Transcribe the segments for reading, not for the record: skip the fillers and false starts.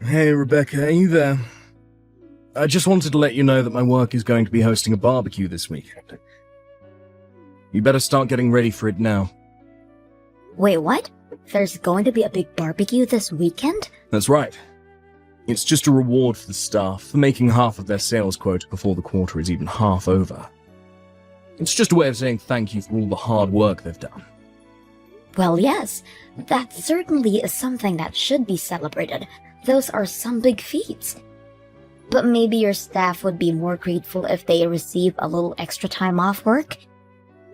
Hey, Rebecca, are you there? I just wanted to let you know that my work is going to be hosting a barbecue this weekend. You better start getting ready for it now. Wait, what? There's going to be a big barbecue this weekend? That's right. It's just a reward for the staff for making half of their sales quota before the quarter is even half over. It's just a way of saying thank you for all the hard work they've done. Well, yes, that certainly is something that should be celebrated. Those are some big feats. But maybe your staff would be more grateful if they receive a little extra time off work.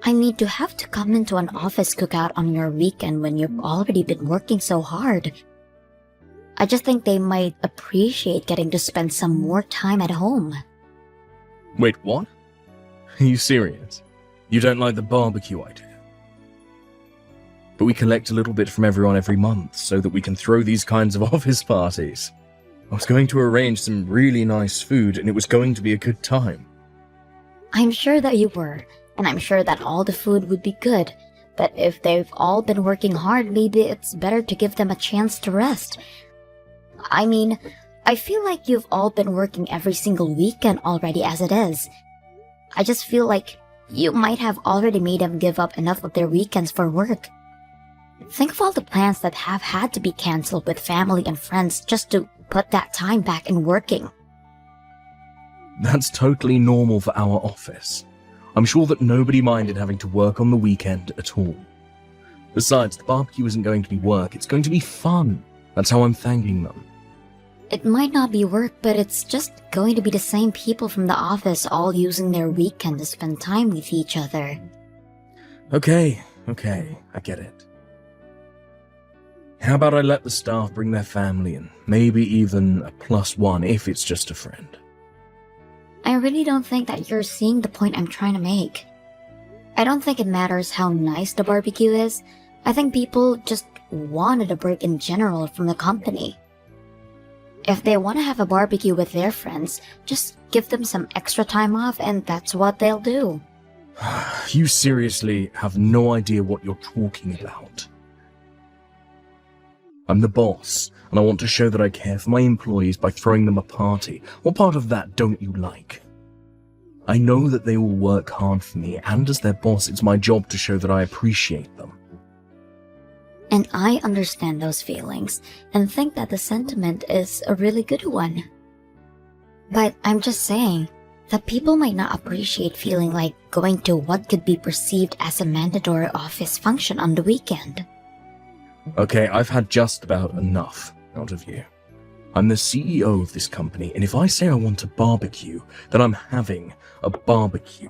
I mean, to have to come into an office cookout on your weekend when you've already been working so hard. I just think they might appreciate getting to spend some more time at home. Wait, what? Are you serious? You don't like the barbecue idea? But we collect a little bit from everyone every month so that we can throw these kinds of office parties. I was going to arrange some really nice food and it was going to be a good time. I'm sure that you were, and I'm sure that all the food would be good. But if they've all been working hard, maybe it's better to give them a chance to rest. I mean, I feel like you've all been working every single weekend already as it is. I just feel like you might have already made them give up enough of their weekends for work. Think of all the plans that have had to be cancelled with family and friends just to put that time back in working. That's totally normal for our office. I'm sure that nobody minded having to work on the weekend at all. Besides, the barbecue isn't going to be work, it's going to be fun. That's how I'm thanking them. It might not be work, but it's just going to be the same people from the office all using their weekend to spend time with each other. Okay, I get it. How about I let the staff bring their family and maybe even a +1 if it's just a friend? I really don't think that you're seeing the point I'm trying to make. I don't think it matters how nice the barbecue is. I think people just wanted a break in general from the company. If they want to have a barbecue with their friends, just give them some extra time off and that's what they'll do. You seriously have no idea what you're talking about. I'm the boss, and I want to show that I care for my employees by throwing them a party. What part of that don't you like? I know that they will work hard for me, and as their boss, it's my job to show that I appreciate them. And I understand those feelings, and think that the sentiment is a really good one. But I'm just saying that people might not appreciate feeling like going to what could be perceived as a mandatory office function on the weekend. Okay, I've had just about enough out of you. I'm the CEO of this company, and if I say I want a barbecue, then I'm having a barbecue.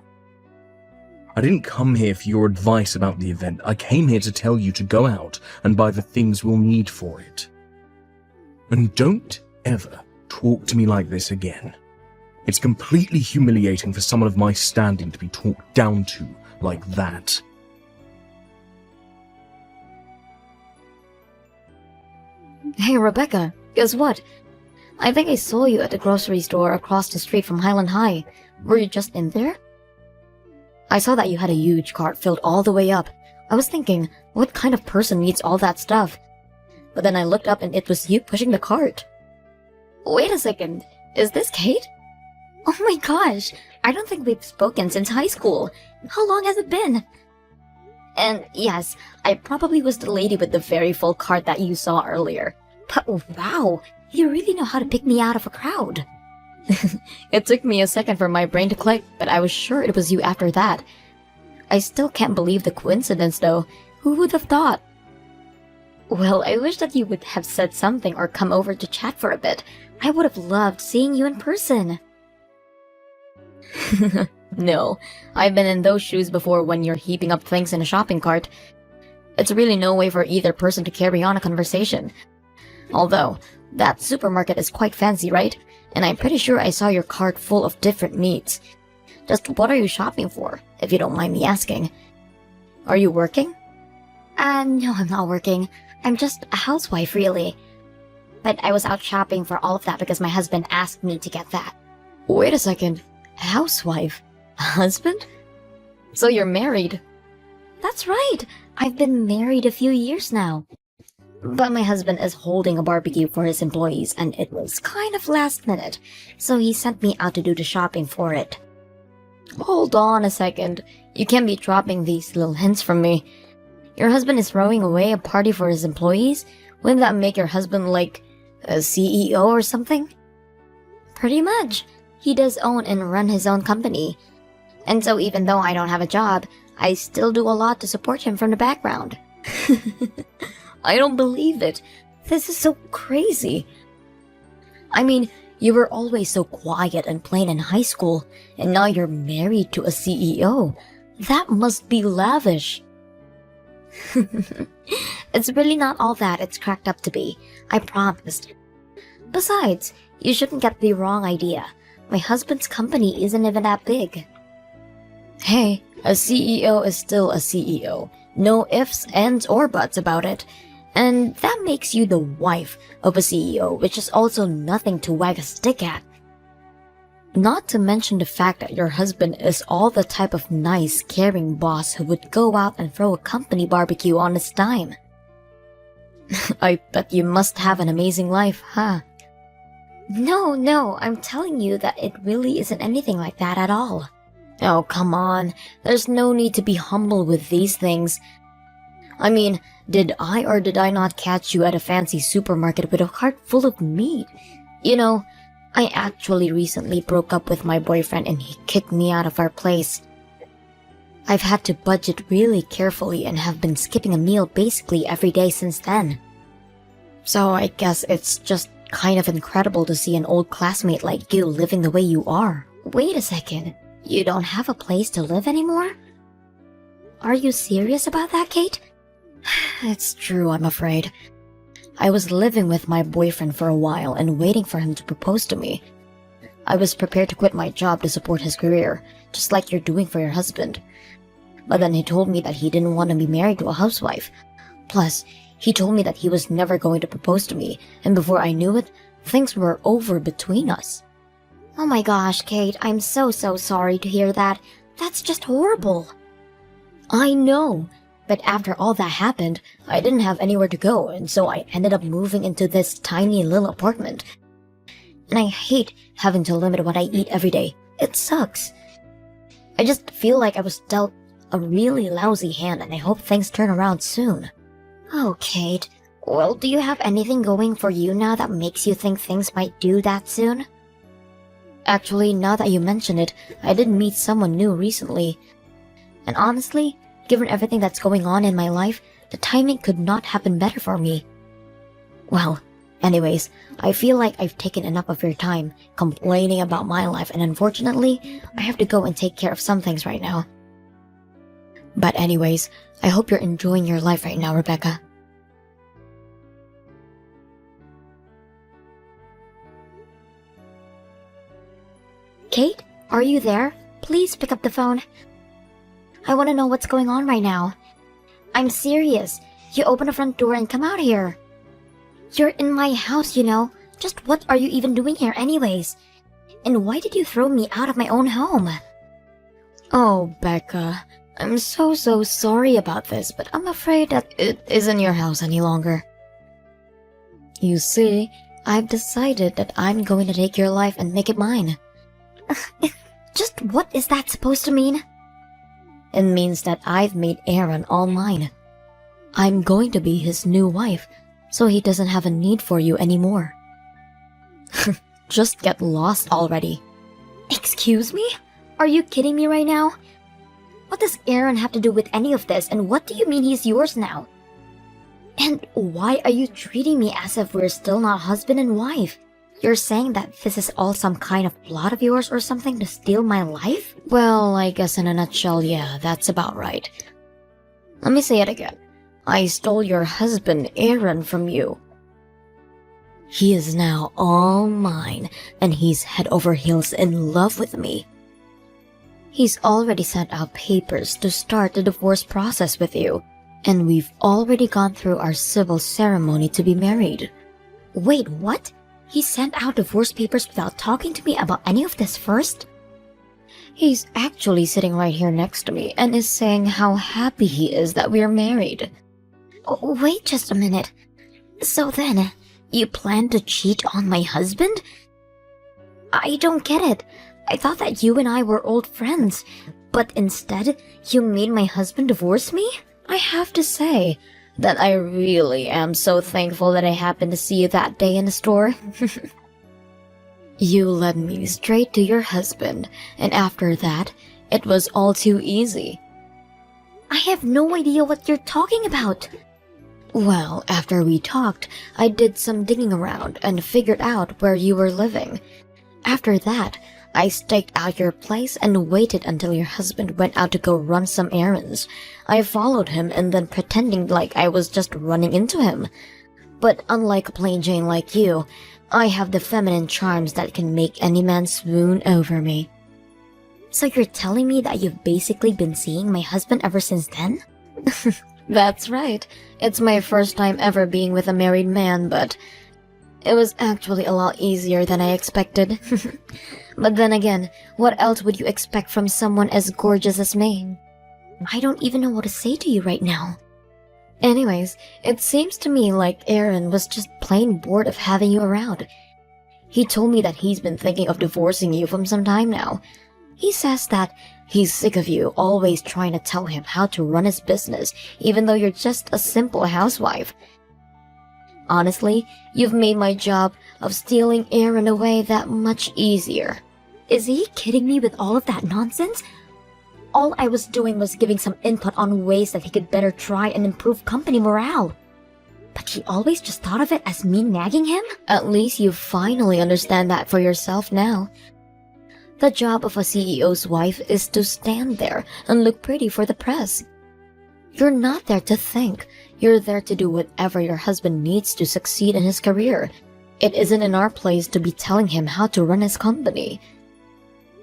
I didn't come here for your advice about the event. I came here to tell you to go out and buy the things we'll need for it. And don't ever talk to me like this again. It's completely humiliating for someone of my standing to be talked down to like that. Hey Rebecca, guess what? I think I saw you at the grocery store across the street from Highland High. Were you just in there? I saw that you had a huge cart filled all the way up. I was thinking, what kind of person needs all that stuff? But then I looked up and it was you pushing the cart. Wait a second, is this Kate? Oh my gosh, I don't think we've spoken since high school. How long has it been? And yes, I probably was the lady with the very full cart that you saw earlier. But wow, you really know how to pick me out of a crowd. It took me a second for my brain to click, but I was sure it was you after that. I still can't believe the coincidence though. Who would have thought? Well, I wish that you would have said something or come over to chat for a bit. I would have loved seeing you in person. No, I've been in those shoes before when you're heaping up things in a shopping cart. It's really no way for either person to carry on a conversation. Although, that supermarket is quite fancy, right? And I'm pretty sure I saw your cart full of different meats. Just what are you shopping for, if you don't mind me asking? Are you working? No, I'm not working. I'm just a housewife, really. But I was out shopping for all of that because my husband asked me to get that. Wait a second. Housewife? Husband? So you're married? That's right. I've been married a few years now. But my husband is holding a barbecue for his employees and it was kind of last minute, so he sent me out to do the shopping for it. Hold on a second. You can't be dropping these little hints from me. Your husband is throwing away a party for his employees? Wouldn't that make your husband like a CEO or something? Pretty much. He does own and run his own company. And so even though I don't have a job, I still do a lot to support him from the background. I don't believe it. This is so crazy. I mean, you were always so quiet and plain in high school, and now you're married to a CEO. That must be lavish. It's really not all that it's cracked up to be, I promised. Besides, you shouldn't get the wrong idea. My husband's company isn't even that big. Hey, a CEO is still a CEO. No ifs, ands, or buts about it. And that makes you the wife of a CEO, which is also nothing to wag a stick at. Not to mention the fact that your husband is all the type of nice, caring boss who would go out and throw a company barbecue on his dime. I bet you must have an amazing life, huh? No, I'm telling you that it really isn't anything like that at all. Oh, come on. There's no need to be humble with these things. I mean, did I or did I not catch you at a fancy supermarket with a cart full of meat? You know, I actually recently broke up with my boyfriend and he kicked me out of our place. I've had to budget really carefully and have been skipping a meal basically every day since then. So I guess it's just kind of incredible to see an old classmate like you living the way you are. Wait a second, you don't have a place to live anymore? Are you serious about that, Kate? It's true, I'm afraid. I was living with my boyfriend for a while and waiting for him to propose to me. I was prepared to quit my job to support his career, just like you're doing for your husband. But then he told me that he didn't want to be married to a housewife. Plus, he told me that he was never going to propose to me, and before I knew it, things were over between us. Oh my gosh, Kate, I'm so sorry to hear that. That's just horrible. I know, but after all that happened, I didn't have anywhere to go, and so I ended up moving into this tiny little apartment. And I hate having to limit what I eat every day. It sucks. I just feel like I was dealt a really lousy hand, and I hope things turn around soon. Oh, Kate. Well, do you have anything going for you now that makes you think things might do that soon? Actually, now that you mention it, I did meet someone new recently. And honestly, given everything that's going on in my life, the timing could not have been better for me. Well, anyways, I feel like I've taken enough of your time complaining about my life, and unfortunately, I have to go and take care of some things right now. But anyways, I hope you're enjoying your life right now, Rebecca. Kate, are you there? Please pick up the phone. I want to know what's going on right now. I'm serious. You open the front door and come out here. You're in my house, you know. Just what are you even doing here anyways? And why did you throw me out of my own home? Oh, Becca, I'm so sorry about this, but I'm afraid that it isn't your house any longer. You see, I've decided that I'm going to take your life and make it mine. Just what is that supposed to mean? It means that I've made Aaron all mine. I'm going to be his new wife, so he doesn't have a need for you anymore. Just get lost already. Excuse me? Are you kidding me right now? What does Aaron have to do with any of this, and what do you mean he's yours now? And why are you treating me as if we're still not husband and wife? You're saying that this is all some kind of plot of yours or something to steal my life? Well, I guess in a nutshell, yeah, that's about right. Let me say it again. I stole your husband, Aaron, from you. He is now all mine, and he's head over heels in love with me. He's already sent out papers to start the divorce process with you, and we've already gone through our civil ceremony to be married. Wait, what? He sent out divorce papers without talking to me about any of this first? He's actually sitting right here next to me and is saying how happy he is that we're married. Oh, wait just a minute. So then, you plan to cheat on my husband? I don't get it. I thought that you and I were old friends, but instead, you made my husband divorce me? I have to say that I really am so thankful that I happened to see you that day in the store. You led me straight to your husband, and after that, it was all too easy. I have no idea what you're talking about. Well, after we talked, I did some digging around and figured out where you were living. After that, I staked out your place and waited until your husband went out to go run some errands. I followed him and then pretending like I was just running into him. But unlike plain Jane like you, I have the feminine charms that can make any man swoon over me. So you're telling me that you've basically been seeing my husband ever since then? That's right. It's my first time ever being with a married man, but it was actually a lot easier than I expected. But then again, what else would you expect from someone as gorgeous as me? I don't even know what to say to you right now. Anyways, it seems to me like Aaron was just plain bored of having you around. He told me that he's been thinking of divorcing you for some time now. He says that he's sick of you always trying to tell him how to run his business, even though you're just a simple housewife. Honestly, you've made my job of stealing Aaron away that much easier. Is he kidding me with all of that nonsense? All I was doing was giving some input on ways that he could better try and improve company morale. But he always just thought of it as me nagging him? At least you finally understand that for yourself now. The job of a CEO's wife is to stand there and look pretty for the press. You're not there to think. You're there to do whatever your husband needs to succeed in his career. It isn't in our place to be telling him how to run his company.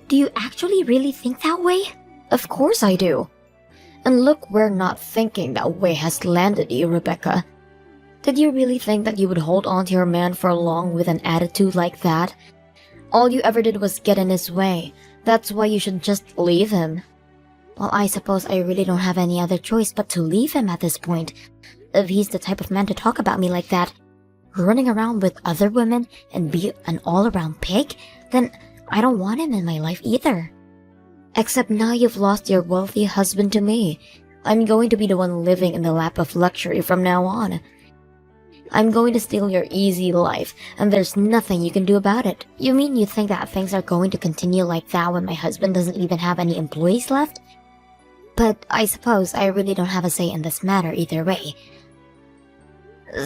Do you actually really think that way? Of course I do. And look where not thinking that way has landed you, Rebecca. Did you really think that you would hold on to your man for long with an attitude like that? All you ever did was get in his way. That's why you should just leave him. Well, I suppose I really don't have any other choice but to leave him at this point. If he's the type of man to talk about me like that, running around with other women and be an all-around pig, then I don't want him in my life either. Except now you've lost your wealthy husband to me. I'm going to be the one living in the lap of luxury from now on. I'm going to steal your easy life, and there's nothing you can do about it. You mean you think that things are going to continue like that when my husband doesn't even have any employees left? But I suppose I really don't have a say in this matter either way.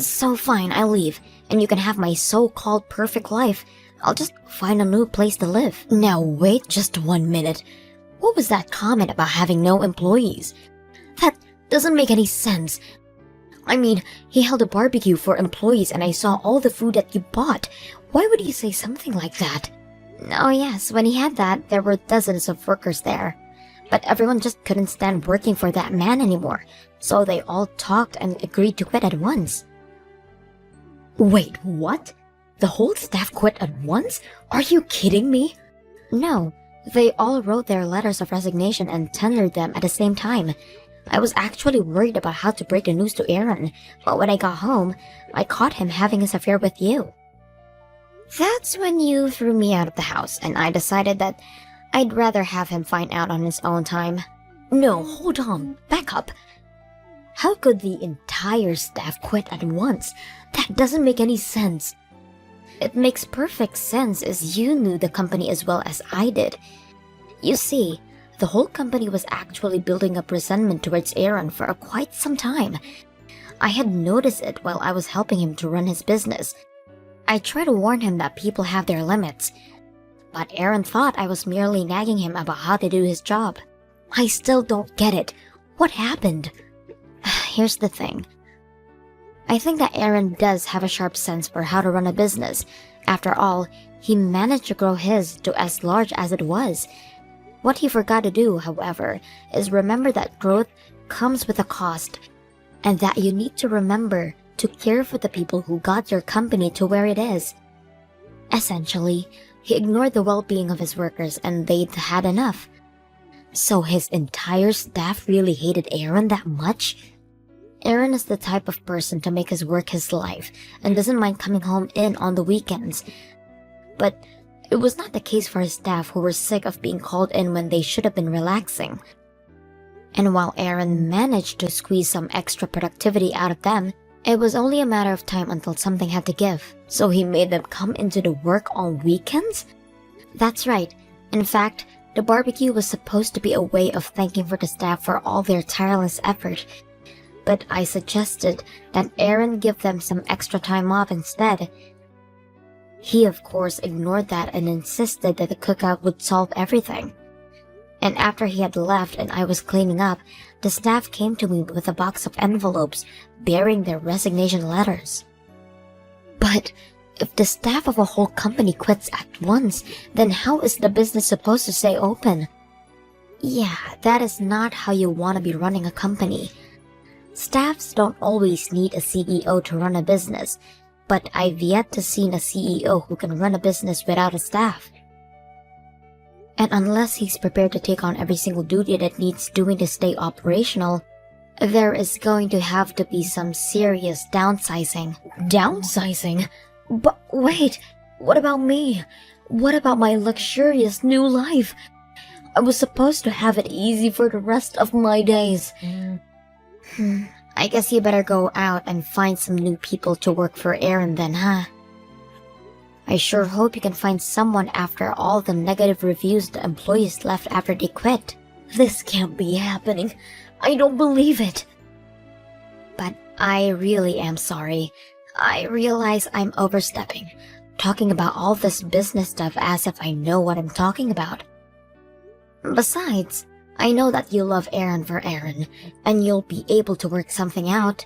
So fine, I'll leave, and you can have my so-called perfect life. I'll just find a new place to live. Now wait just 1 minute. What was that comment about having no employees? That doesn't make any sense. I mean, he held a barbecue for employees and I saw all the food that you bought. Why would you say something like that? Oh yes, when he had that, there were dozens of workers there. But everyone just couldn't stand working for that man anymore, so they all talked and agreed to quit at once. Wait, what? The whole staff quit at once? Are you kidding me? No, they all wrote their letters of resignation and tendered them at the same time. I was actually worried about how to break the news to Aaron, but when I got home, I caught him having his affair with you. That's when you threw me out of the house, and I decided that I'd rather have him find out on his own time. No, hold on, back up. How could the entire staff quit at once? That doesn't make any sense. It makes perfect sense as you knew the company as well as I did. You see, the whole company was actually building up resentment towards Aaron for quite some time. I had noticed it while I was helping him to run his business. I tried to warn him that people have their limits, but Aaron thought I was merely nagging him about how to do his job. I still don't get it. What happened? Here's the thing. I think that Aaron does have a sharp sense for how to run a business. After all, he managed to grow his to as large as it was. What he forgot to do, however, is remember that growth comes with a cost, and that you need to remember to care for the people who got your company to where it is. Essentially, he ignored the well-being of his workers and they'd had enough. So his entire staff really hated Aaron that much? Aaron is the type of person to make his work his life and doesn't mind coming home in on the weekends. But it was not the case for his staff, who were sick of being called in when they should have been relaxing. And while Aaron managed to squeeze some extra productivity out of them, it was only a matter of time until something had to give. So he made them come into the work on weekends? That's right. In fact, the barbecue was supposed to be a way of thanking for the staff for all their tireless effort. But I suggested that Aaron give them some extra time off instead. He, of course, ignored that and insisted that the cookout would solve everything. And after he had left and I was cleaning up, the staff came to me with a box of envelopes bearing their resignation letters. But if the staff of a whole company quits at once, then how is the business supposed to stay open? Yeah, that is not how you want to be running a company. Staffs don't always need a CEO to run a business, but I've yet to see a CEO who can run a business without a staff. And unless he's prepared to take on every single duty that needs doing to stay operational, there is going to have to be some serious downsizing. Downsizing? But wait, what about me? What about my luxurious new life? I was supposed to have it easy for the rest of my days. I guess you better go out and find some new people to work for Aaron then, huh? I sure hope you can find someone after all the negative reviews the employees left after they quit. This can't be happening. I don't believe it. But I really am sorry. I realize I'm overstepping, talking about all this business stuff as if I know what I'm talking about. Besides, I know that you love Aaron for Aaron, and you'll be able to work something out.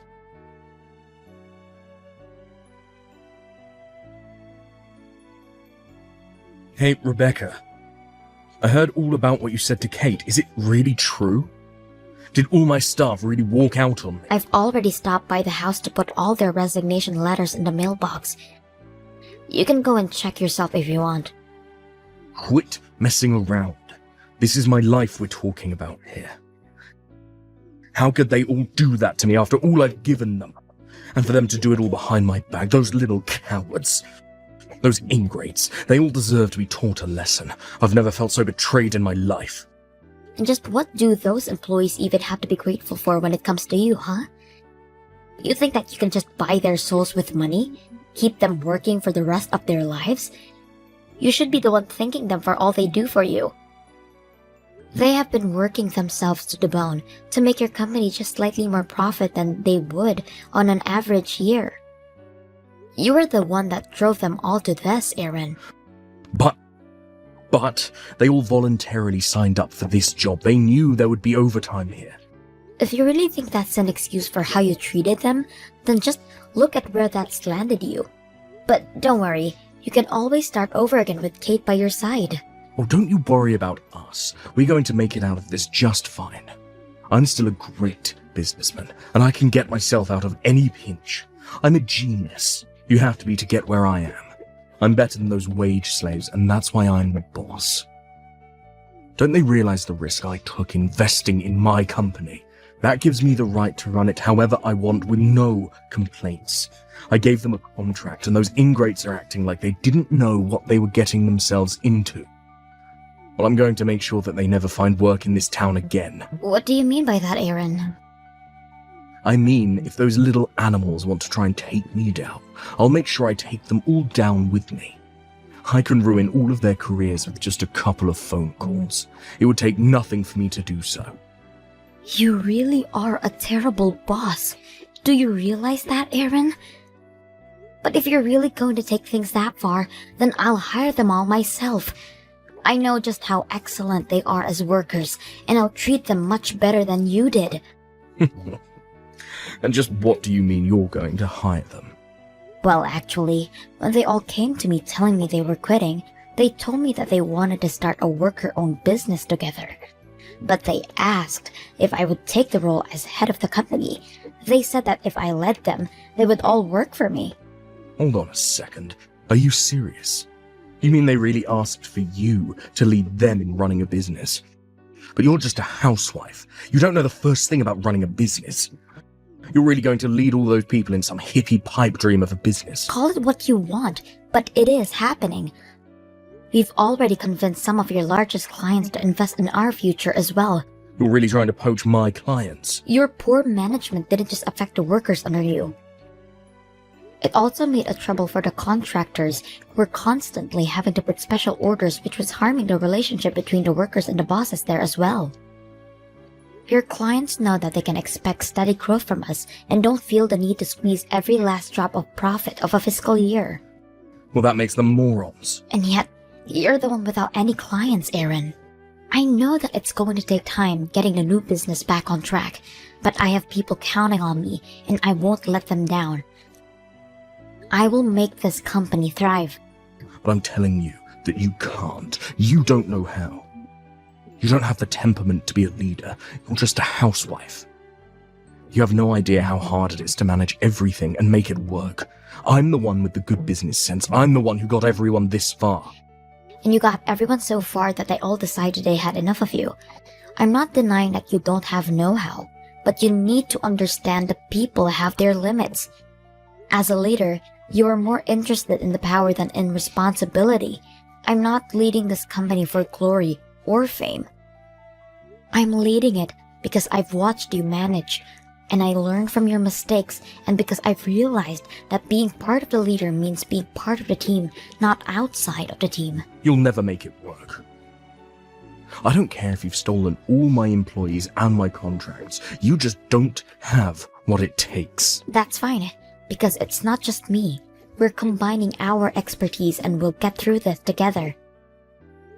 Hey, Rebecca. I heard all about what you said to Kate. Is it really true? Did all my staff really walk out on me? I've already stopped by the house to put all their resignation letters in the mailbox. You can go and check yourself if you want. Quit messing around. This is my life we're talking about here. How could they all do that to me after all I've given them? And for them to do it all behind my back, those little cowards. Those ingrates, they all deserve to be taught a lesson. I've never felt so betrayed in my life. And just what do those employees even have to be grateful for when it comes to you, huh? You think that you can just buy their souls with money? Keep them working for the rest of their lives? You should be the one thanking them for all they do for you. They have been working themselves to the bone to make your company just slightly more profit than they would on an average year. You were the one that drove them all to this, Aaron. But they all voluntarily signed up for this job. They knew there would be overtime here. If you really think that's an excuse for how you treated them, then just look at where that's landed you. But don't worry, you can always start over again with Kate by your side. Oh, don't you worry about us. We're going to make it out of this just fine. I'm still a great businessman, and I can get myself out of any pinch. I'm a genius. You have to be to get where I am. I'm better than those wage slaves, and that's why I'm the boss. Don't they realize the risk I took investing in my company? That gives me the right to run it however I want with no complaints. I gave them a contract, and those ingrates are acting like they didn't know what they were getting themselves into. Well, I'm going to make sure that they never find work in this town again. What do you mean by that, Aaron? I mean, if those little animals want to try and take me down, I'll make sure I take them all down with me. I can ruin all of their careers with just a couple of phone calls. It would take nothing for me to do so. You really are a terrible boss. Do you realize that, Aaron? But if you're really going to take things that far, then I'll hire them all myself. I know just how excellent they are as workers, and I'll treat them much better than you did. And just what do you mean you're going to hire them? Well, actually, when they all came to me telling me they were quitting, they told me that they wanted to start a worker-owned business together. But they asked if I would take the role as head of the company. They said that if I led them, they would all work for me. Hold on a second. Are you serious? You mean they really asked for you to lead them in running a business? But you're just a housewife. You don't know the first thing about running a business. You're really going to lead all those people in some hippie pipe dream of a business? Call it what you want, but it is happening. We've already convinced some of your largest clients to invest in our future as well. You're really trying to poach my clients? Your poor management didn't just affect the workers under you. It also made a trouble for the contractors who were constantly having to put special orders, which was harming the relationship between the workers and the bosses there as well. Your clients know that they can expect steady growth from us and don't feel the need to squeeze every last drop of profit of a fiscal year. Well, that makes them morons. And yet, you're the one without any clients, Aaron. I know that it's going to take time getting the new business back on track, but I have people counting on me and I won't let them down. I will make this company thrive. But I'm telling you that you can't. You don't know how. You don't have the temperament to be a leader. You're just a housewife. You have no idea how hard it is to manage everything and make it work. I'm the one with the good business sense. I'm the one who got everyone this far. And you got everyone so far that they all decided they had enough of you. I'm not denying that you don't have know-how, but you need to understand that people have their limits. As a leader, you are more interested in the power than in responsibility. I'm not leading this company for glory or fame. I'm leading it because I've watched you manage, and I learned from your mistakes, and because I've realized that being part of the leader means being part of the team, not outside of the team. You'll never make it work. I don't care if you've stolen all my employees and my contracts. You just don't have what it takes. That's fine, because it's not just me. We're combining our expertise and we'll get through this together.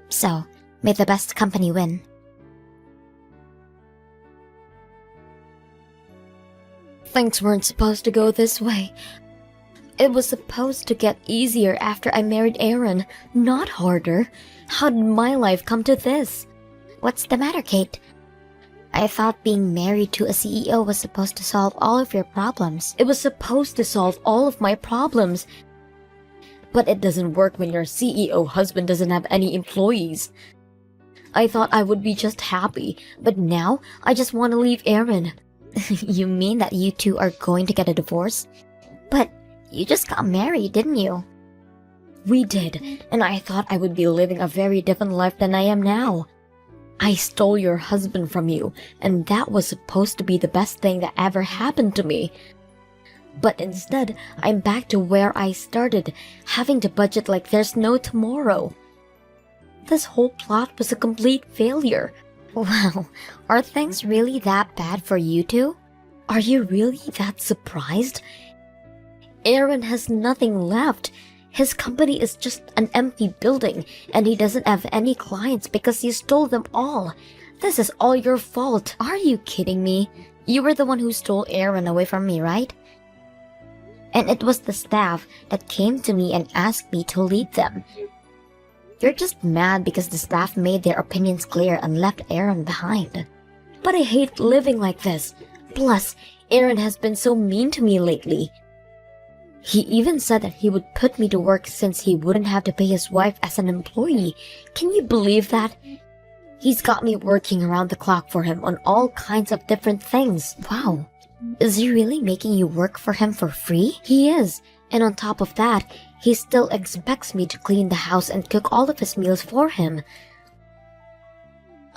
So, may the best company win. Things weren't supposed to go this way. It was supposed to get easier after I married Aaron, not harder. How did my life come to this? What's the matter, Kate? I thought being married to a CEO was supposed to solve all of your problems. It was supposed to solve all of my problems. But it doesn't work when your CEO husband doesn't have any employees. I thought I would be just happy, but now I just want to leave Aaron. You mean that you two are going to get a divorce? But you just got married, didn't you? We did, and I thought I would be living a very different life than I am now. I stole your husband from you, and that was supposed to be the best thing that ever happened to me. But instead, I'm back to where I started, having to budget like there's no tomorrow. This whole plot was a complete failure. Wow, are things really that bad for you two? Are you really that surprised? Aaron has nothing left. His company is just an empty building, and he doesn't have any clients because you stole them all. This is all your fault. Are you kidding me? You were the one who stole Aaron away from me, right? And it was the staff that came to me and asked me to lead them. You're just mad because the staff made their opinions clear and left Aaron behind. But I hate living like this. Plus, Aaron has been so mean to me lately. He even said that he would put me to work since he wouldn't have to pay his wife as an employee. Can you believe that? He's got me working around the clock for him on all kinds of different things. Wow. Is he really making you work for him for free? He is. And on top of that, he still expects me to clean the house and cook all of his meals for him.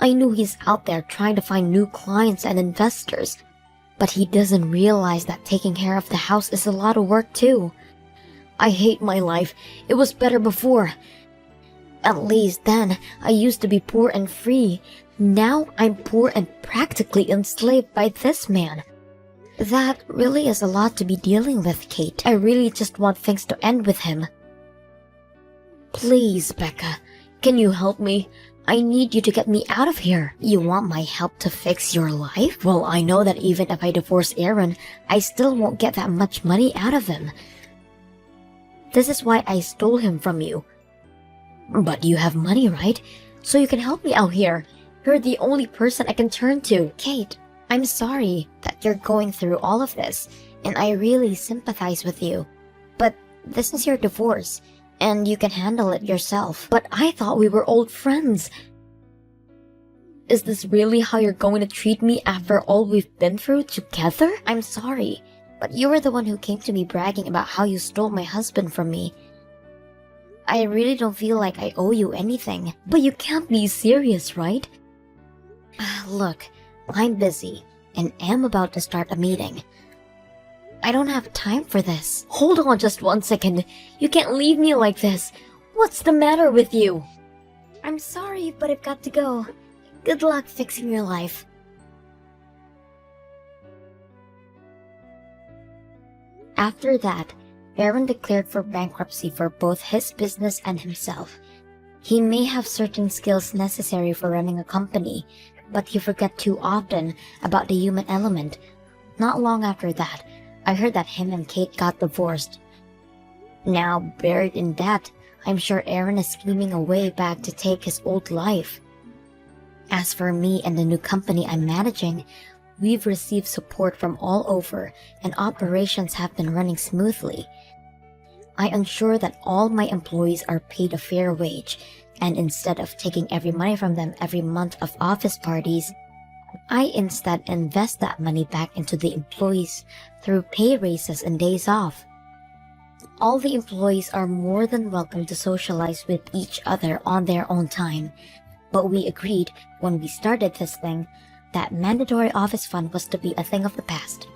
I knew he's out there trying to find new clients and investors, but he doesn't realize that taking care of the house is a lot of work too. I hate my life. It was better before. At least then, I used to be poor and free. Now I'm poor and practically enslaved by this man. That really is a lot to be dealing with, Kate. I really just want things to end with him. Please, Becca, can you help me? I need you to get me out of here. You want my help to fix your life? Well, I know that even if I divorce Aaron, I still won't get that much money out of him. This is why I stole him from you. But you have money, right? So you can help me out here. You're the only person I can turn to. Kate, I'm sorry that you're going through all of this, and I really sympathize with you. But this is your divorce, and you can handle it yourself. But I thought we were old friends. Is this really how you're going to treat me after all we've been through together? I'm sorry, but you were the one who came to me bragging about how you stole my husband from me. I really don't feel like I owe you anything, but you can't be serious, right? Look, I'm busy and am about to start a meeting. I don't have time for this. Hold on just 1 second. You can't leave me like this. What's the matter with you? I'm sorry, but I've got to go. Good luck fixing your life. After that, Aaron declared for bankruptcy for both his business and himself. He may have certain skills necessary for running a company, but he forgot too often about the human element. Not long after that, I heard that him and Kate got divorced. Now, buried in debt, I'm sure Aaron is scheming a way back to take his old life. As for me and the new company I'm managing, we've received support from all over and operations have been running smoothly. I ensure that all my employees are paid a fair wage, and instead of taking every money from them every month of office parties, I instead invest that money back into the employees through pay raises and days off. All the employees are more than welcome to socialize with each other on their own time, but we agreed when we started this thing that mandatory office fun was to be a thing of the past.